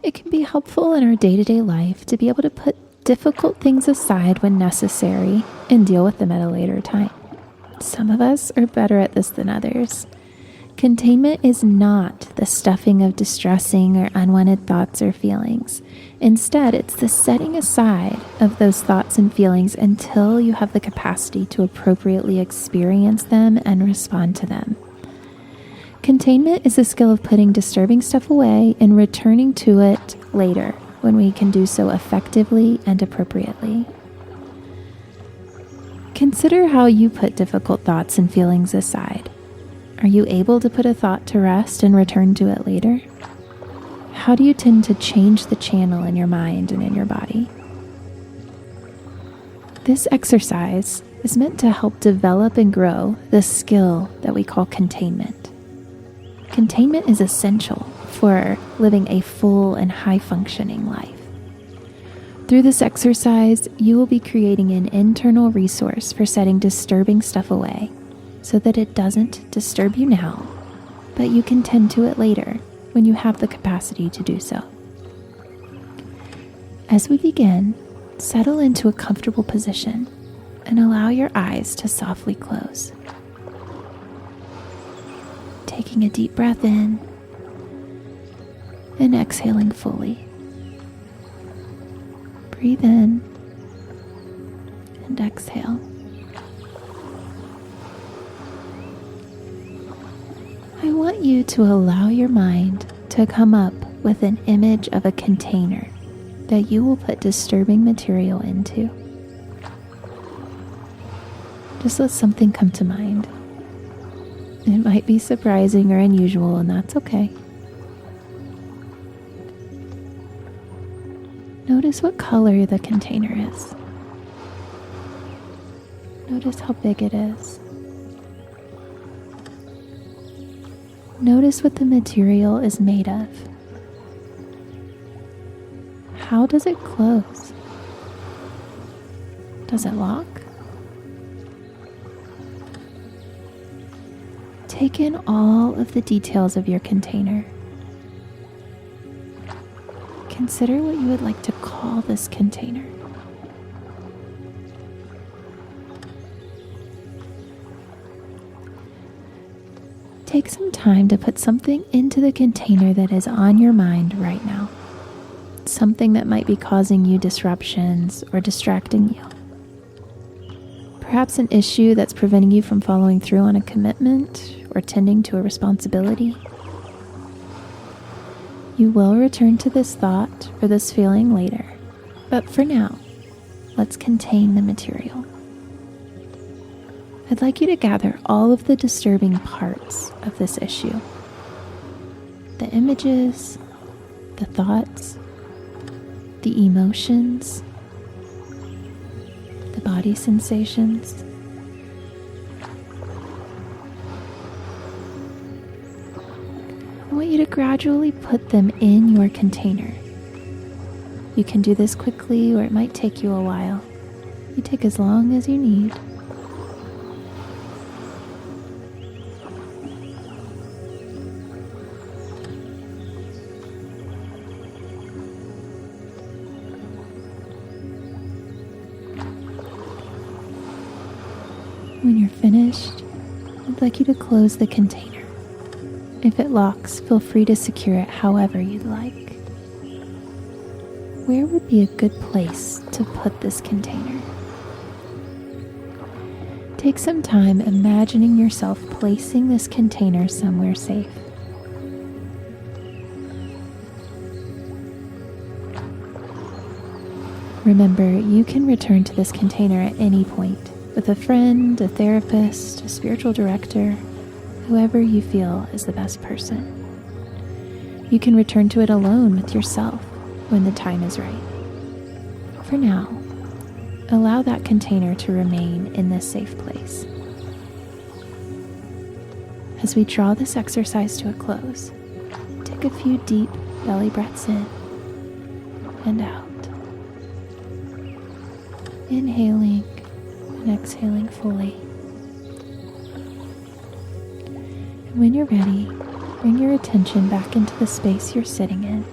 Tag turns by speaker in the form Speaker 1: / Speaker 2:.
Speaker 1: It can be helpful in our day-to-day life to be able to put difficult things aside when necessary and deal with them at a later time. Some of us are better at this than others. Containment is not the stuffing of distressing or unwanted thoughts or feelings. Instead, it's the setting aside of those thoughts and feelings until you have the capacity to appropriately experience them and respond to them. Containment is the skill of putting disturbing stuff away and returning to it later when we can do so effectively and appropriately. Consider how you put difficult thoughts and feelings aside. Are you able to put a thought to rest and return to it later? How do you tend to change the channel in your mind and in your body? This exercise is meant to help develop and grow the skill that we call containment. Containment is essential for living a full and high-functioning life. Through this exercise, you will be creating an internal resource for setting disturbing stuff away so that it doesn't disturb you now, but you can tend to it later when you have the capacity to do so. As we begin, settle into a comfortable position and allow your eyes to softly close. Taking a deep breath in and exhaling fully. Breathe in and exhale. I want you to allow your mind to come up with an image of a container that you will put disturbing material into. Just let something come to mind. It might be surprising or unusual, and that's okay. Notice what color the container is. Notice how big it is. Notice what the material is made of. How does it close? Does it lock? Take in all of the details of your container. Consider what you would like to call this container. Take some time to put something into the container that is on your mind right now. Something that might be causing you disruptions or distracting you. Perhaps an issue that's preventing you from following through on a commitment or tending to a responsibility. You will return to this thought or this feeling later, but for now, let's contain the material. I'd like you to gather all of the disturbing parts of this issue. The images, the thoughts, the emotions, the body sensations. I want you to gradually put them in your container. You can do this quickly, or it might take you a while. You take as long as you need. When you're finished, I'd like you to close the container. If it locks, feel free to secure it however you'd like. Where would be a good place to put this container? Take some time imagining yourself placing this container somewhere safe. Remember, you can return to this container at any point with a friend, a therapist, a spiritual director, whoever you feel is the best person. You can return to it alone with yourself when the time is right. For now, allow that container to remain in this safe place. As we draw this exercise to a close, take a few deep belly breaths in and out. Inhaling and exhaling fully. And when you're ready, bring your attention back into the space you're sitting in.